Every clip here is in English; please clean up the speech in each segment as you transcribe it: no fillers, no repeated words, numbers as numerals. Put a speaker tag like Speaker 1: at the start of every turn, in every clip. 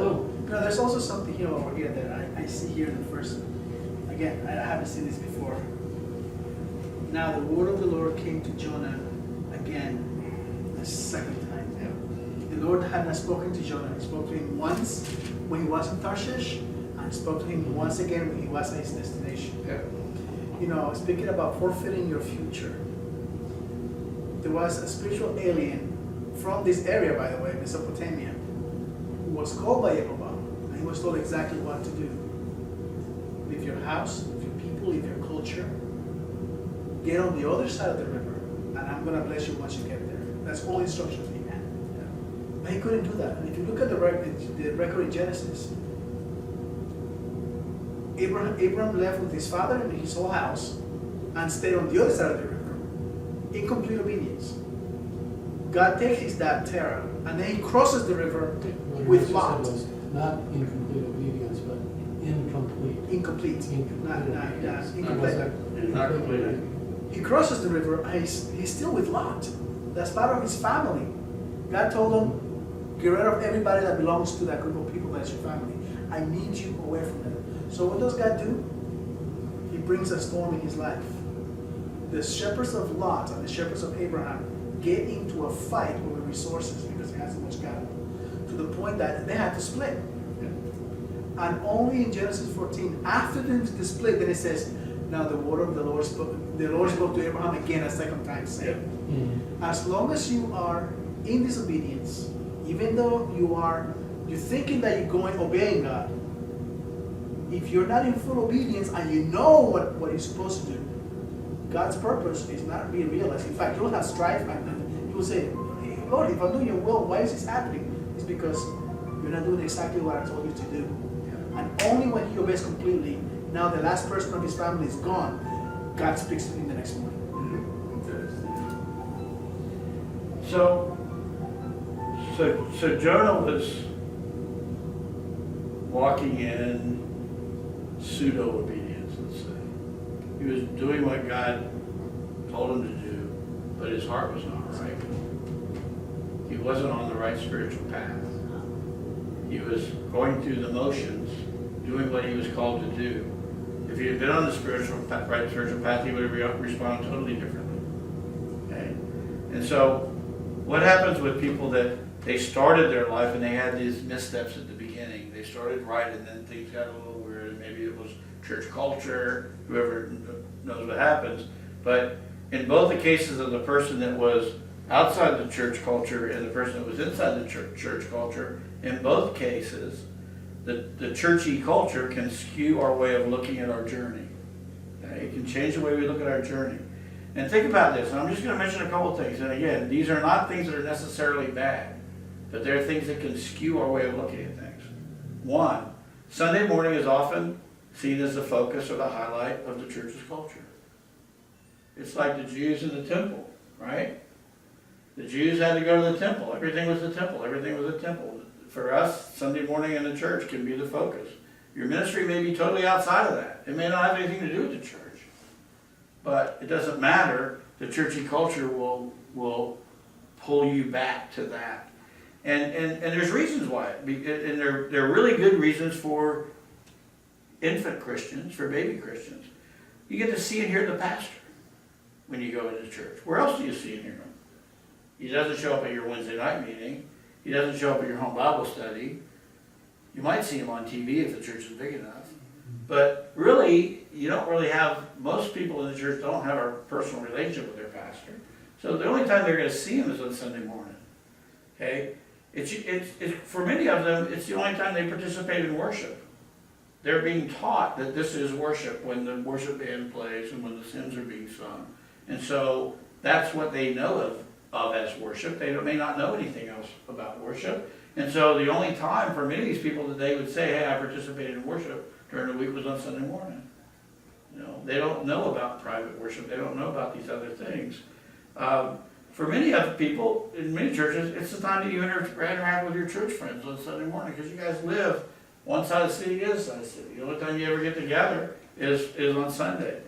Speaker 1: No, there's also something here over here that I see here in the first. Again, I haven't seen this before. Now the word of the Lord came to Jonah again, the second time.
Speaker 2: Yeah.
Speaker 1: The Lord had not spoken to Jonah. He spoke to him once when he was in Tarshish, and spoke to him once again when he was at his destination.
Speaker 2: Yeah.
Speaker 1: You know, speaking about forfeiting your future, there was a spiritual alien from this area, by the way, Mesopotamia, who was called by Jehovah, and he was told exactly what to do. Leave your house, leave your people, leave your culture, get on the other side of the river, and I'm going to bless you once you get there. That's all instructions he had. But he couldn't do that. And if you look at the record in Genesis, Abraham left with his father and his whole house and stayed on the other side of the river in complete obedience. God takes his dad, Terah, and then he crosses the river with Lot.
Speaker 3: Not in complete obedience, but incomplete.
Speaker 1: Incomplete. Incomplete.
Speaker 2: Not completed.
Speaker 1: He crosses the river and he's still with Lot. That's part of his family. God told him, get rid of everybody that belongs to that group of people that's your family. I need you away from them. So what does God do? He brings a storm in his life. The shepherds of Lot and the shepherds of Abraham get into a fight over resources because he has so much cattle, to the point that they had to split. And only in Genesis 14, after the split, then it says, now the word of the Lord spoke to Abraham again a second time, saying, as long as you are in disobedience, even though you're thinking that you're obeying God, if you're not in full obedience and you know what you're supposed to do, God's purpose is not being realized. In fact, you'll have strife and you will say, hey, Lord, if I'm doing your will, why is this happening? It's because you're not doing exactly what I told you to do. And only when he obeys completely, now the last person of his family is gone, God speaks to him the next morning.
Speaker 2: So Jonah was walking in pseudo-obedience, let's say. He was doing what God told him to do, but his heart was not right. He wasn't on the right spiritual path. He was going through the motions, doing what he was called to do. If he had been on the right spiritual path, he would have responded totally differently. Okay? And so, what happens with people that they started their life and they had these missteps at the beginning? They started right and then things got a little weird, and maybe it was church culture, whoever knows what happens. But in both the cases of the person that was outside the church culture and the person that was inside the church culture, in both cases, the churchy culture can skew our way of looking at our journey. Okay? It can change the way we look at our journey. And think about this, and I'm just going to mention a couple of things. And again, these are not things that are necessarily bad, but they're things that can skew our way of looking at things. One, Sunday morning is often seen as the focus or the highlight of the church's culture. It's like the Jews in the temple, right? The Jews had to go to the temple. Everything was the temple. Everything was the temple. For us, Sunday morning in the church can be the focus. Your ministry may be totally outside of that. It may not have anything to do with the church. But it doesn't matter. The churchy culture will pull you back to that. And there's reasons why. And there are really good reasons for infant Christians, for baby Christians. You get to see and hear the pastor when you go into church. Where else do you see and hear him? He doesn't show up at your Wednesday night meeting. He doesn't show up at your home Bible study. You might see him on TV if the church is big enough. But really, you don't really have, most people in the church don't have a personal relationship with their pastor. So the only time they're going to see him is on Sunday morning. Okay? It's for many of them, it's the only time they participate in worship. They're being taught that this is worship when the worship band plays and when the hymns are being sung. And so that's what they know of as worship. They may not know anything else about worship. And so the only time for many of these people that they would say, hey, I participated in worship during the week was on Sunday morning. You know, they don't know about private worship. They don't know about these other things. For many other people in many churches, it's the time that you interact with your church friends on Sunday morning because you guys live one side of the city, the other side of the city. The only time you ever get together is on Sunday.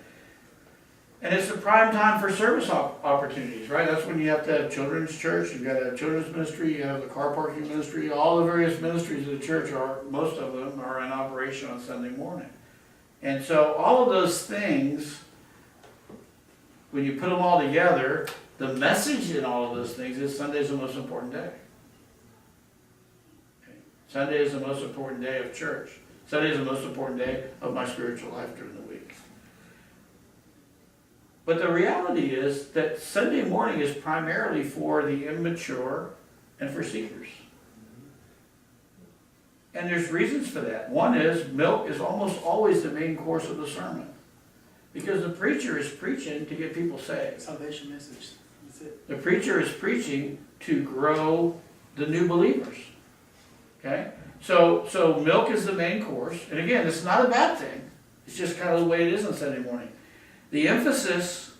Speaker 2: And it's the prime time for service opportunities, right? That's when you have to have children's church, you've got to have children's ministry, you have the car parking ministry, all the various ministries of the church most of them are in operation on Sunday morning. And so all of those things, when you put them all together, the message in all of those things is Sunday's the most important day. Okay. Sunday is the most important day of church. Sunday is the most important day of my spiritual life during the week. But the reality is that Sunday morning is primarily for the immature and for seekers. And there's reasons for that. One is milk is almost always the main course of the sermon. Because the preacher is preaching to get people saved.
Speaker 1: Salvation message. That's it.
Speaker 2: The preacher is preaching to grow the new believers. Okay? So milk is the main course. And again, it's not a bad thing. It's just kind of the way it is on Sunday morning. The emphasis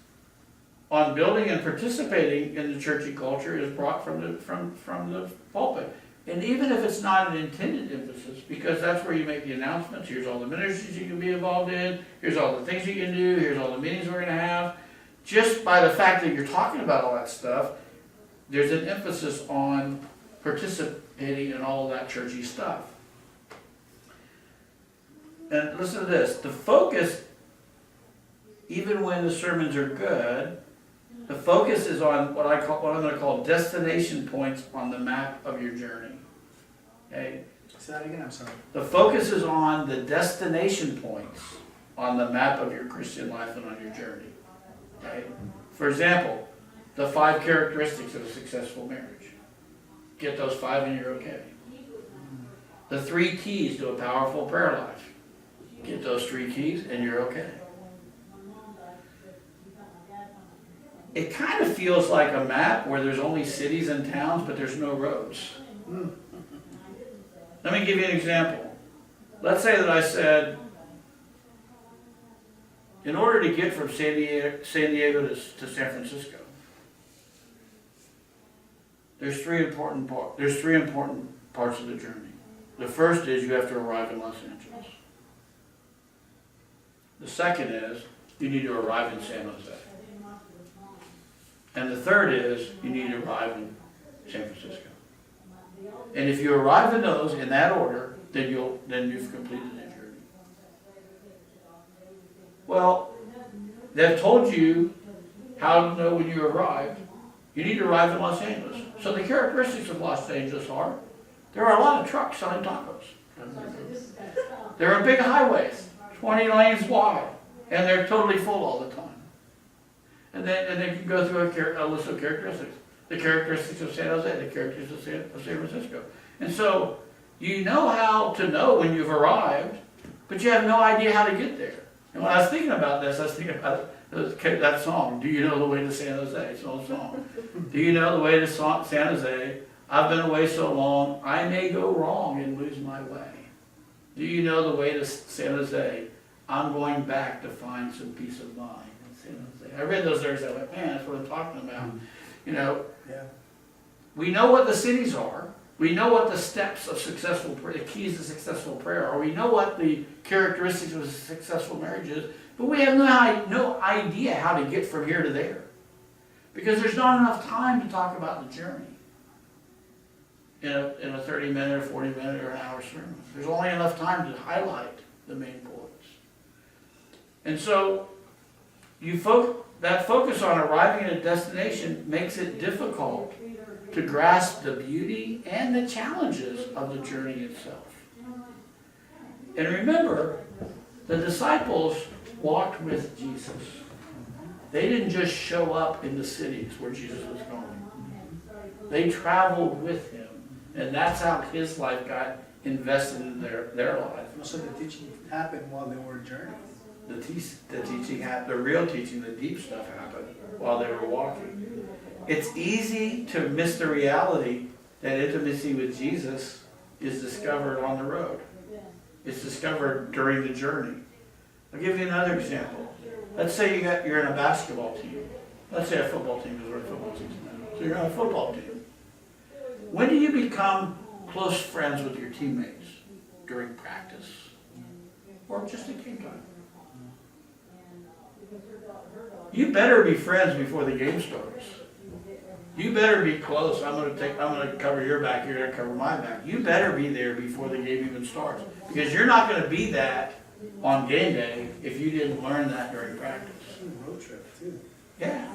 Speaker 2: on building and participating in the churchy culture is brought from the pulpit. And even if it's not an intended emphasis, because that's where you make the announcements, here's all the ministries you can be involved in, here's all the things you can do, here's all the meetings we're going to have. Just by the fact that you're talking about all that stuff, there's an emphasis on participating in all of that churchy stuff. And listen to this, the focus, even when the sermons are good, the focus is on what I'm going to call destination points on the map of your journey. Okay?
Speaker 1: Say that again, I'm sorry.
Speaker 2: The focus is on the destination points on the map of your Christian life and on your journey. Okay? For example, the 5 characteristics of a successful marriage. Get those 5 and you're okay. The 3 keys to a powerful prayer life. Get those 3 keys and you're okay. It kind of feels like a map where there's only cities and towns, but there's no roads. Let me give you an example. Let's say that I said, in order to get from San Diego to San Francisco, there's three important parts of the journey. The first is you have to arrive in Los Angeles. The second is you need to arrive in San Jose. And the third is you need to arrive in San Francisco. And if you arrive in those in that order, then you've completed that journey. Well, they've told you how to know when you arrived. You need to arrive in Los Angeles. So the characteristics of Los Angeles are, there are a lot of trucks selling tacos. There are big highways, 20 lanes wide, and they're totally full all the time. And then you can go through a list of characteristics. The characteristics of San Jose, the characteristics of San Francisco. And so you know how to know when you've arrived, but you have no idea how to get there. And when I was thinking about this, I was thinking about that song, Do You Know the Way to San Jose? It's an old song. Do you know the way to San Jose? I've been away so long, I may go wrong and lose my way. Do you know the way to San Jose? I'm going back to find some peace of mind. I read those lyrics, I went, man, that's what I'm talking about. You know, we know what the cities are. We know what the steps of successful prayer, the keys to successful prayer are. We know what the characteristics of a successful marriage is, but we have no idea how to get from here to there. Because there's not enough time to talk about the journey in a 30-minute or 40-minute or an hour sermon. There's only enough time to highlight the main points. And so that focus on arriving at a destination makes it difficult to grasp the beauty and the challenges of the journey itself. And remember, the disciples walked with Jesus. They didn't just show up in the cities where Jesus was going. They traveled with him, and that's how his life got invested in their life.
Speaker 1: So the teaching happened while they were journeying.
Speaker 2: The teaching happened, the real teaching, the deep stuff happened while they were walking. It's easy to miss the reality that intimacy with Jesus is discovered on the road. It's discovered during the journey. I'll give you another example. Let's say you're in a basketball team. Let's say a football team is where football teams now. So you're on a football team. When do you become close friends with your teammates? During practice? Or just at game time? You better be friends before the game starts. You better be close. I'm gonna cover your back, you're gonna cover my back. You better be there before the game even starts. Because you're not gonna be that on game day if you didn't learn that during practice.
Speaker 1: Road trip too.
Speaker 2: Yeah,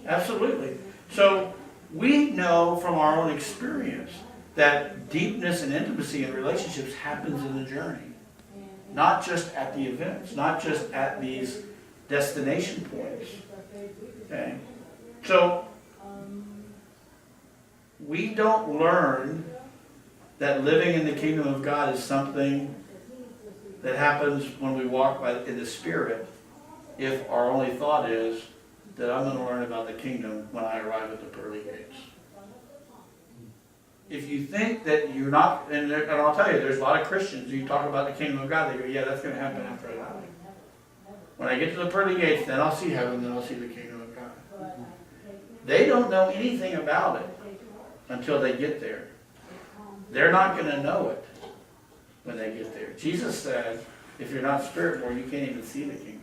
Speaker 2: absolutely. So we know from our own experience that deepness and intimacy in relationships happens in the journey. Not just at the events, not just at these destination points. Okay? So we don't learn that living in the kingdom of God is something that happens when we walk in the Spirit if our only thought is that I'm going to learn about the kingdom when I arrive at the pearly gates. If you think that you're not, and I'll tell you, there's a lot of Christians, you talk about the kingdom of God, they go, yeah, that's going to happen after I die. When I get to the pearly gates, then I'll see heaven, then I'll see the kingdom of God. They don't know anything about it until they get there. They're not going to know it when they get there. Jesus said, if you're not spirit-born, you can't even see the kingdom.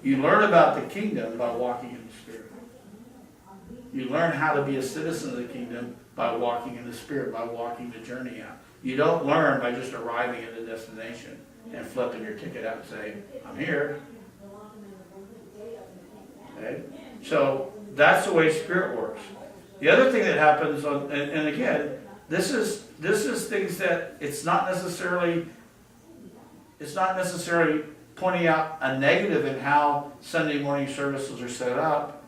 Speaker 2: You learn about the kingdom by walking in the Spirit. You learn how to be a citizen of the kingdom by walking in the Spirit, by walking the journey out. You don't learn by just arriving at the destination and flipping your ticket out and saying, I'm here. Okay? So that's the way Spirit works. The other thing that happens, and again, this is things that it's not necessarily pointing out a negative in how Sunday morning services are set up.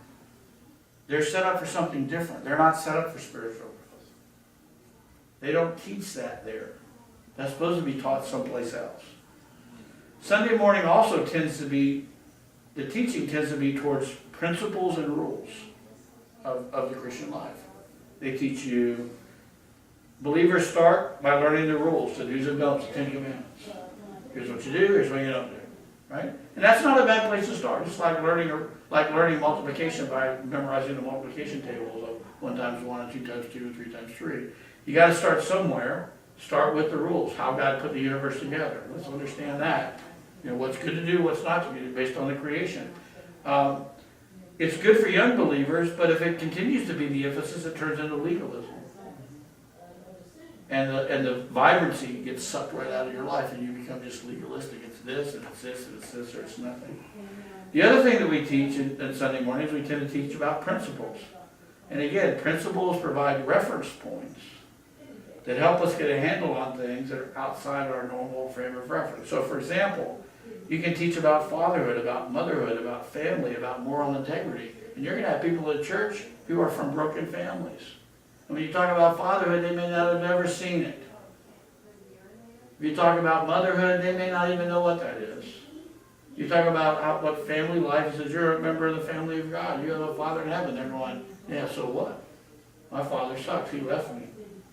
Speaker 2: They're set up for something different. They're not set up for spiritual growth. They don't teach that there. That's supposed to be taught someplace else. Sunday morning also the teaching tends to be towards principles and rules of the Christian life. They teach you, believers start by learning the rules, the do's and don'ts, the 10 Commandments. Here's what you do, here's what you don't do. Right? And that's not a bad place to start. It's like learning multiplication by memorizing the multiplication tables of 1 times 1 and 2 times 2 and 3 times 3. You got to start somewhere. Start with the rules, how God put the universe together. Let's understand that. You know, what's good to do, what's not to do, based on the creation. It's good for young believers, but if it continues to be the emphasis, it turns into legalism. And the vibrancy gets sucked right out of your life, and you become just legalistic. It's this, and it's this, and it's this, or it's nothing. The other thing that we teach in Sunday mornings, we tend to teach about principles. And again, principles provide reference points that help us get a handle on things that are outside our normal frame of reference. So for example, you can teach about fatherhood, about motherhood, about family, about moral integrity. And you're going to have people in church who are from broken families. And when you talk about fatherhood, they may not have ever seen it. If you talk about motherhood, they may not even know what that is. You talk about what family life is. You're a member of the family of God. You have a Father in heaven. They're going, yeah, so what? My father sucks. He left me.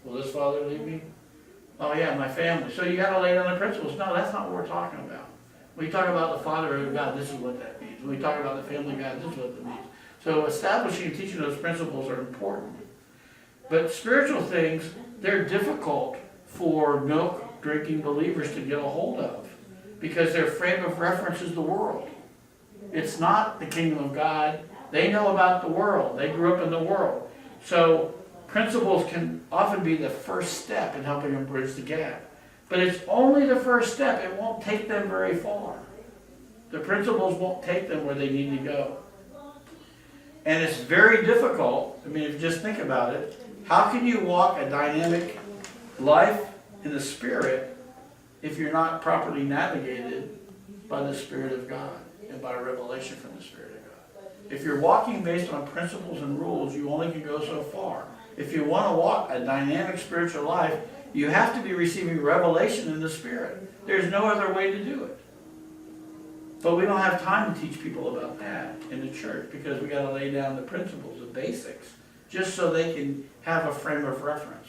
Speaker 2: Will this father leave me? Oh yeah, my family. So you got to lay down the principles. No, that's not what we're talking about. When you talk about the fatherhood of God, this is what that means. When we talk about the family of God, this is what that means. So establishing and teaching those principles are important. But spiritual things, they're difficult for milk-drinking believers to get a hold of because their frame of reference is the world. It's not the kingdom of God. They know about the world. They grew up in the world. So principles can often be the first step in helping them bridge the gap. But it's only the first step. It won't take them very far. The principles won't take them where they need to go. And it's very difficult. I mean, if you just think about it, how can you walk a dynamic life in the Spirit if you're not properly navigated by the Spirit of God and by revelation from the Spirit of God? If you're walking based on principles and rules, you only can go so far. If you want to walk a dynamic spiritual life, you have to be receiving revelation in the Spirit. There's no other way to do it. But we don't have time to teach people about that in the church because we got to lay down the principles, the basics, just so they can have a frame of reference.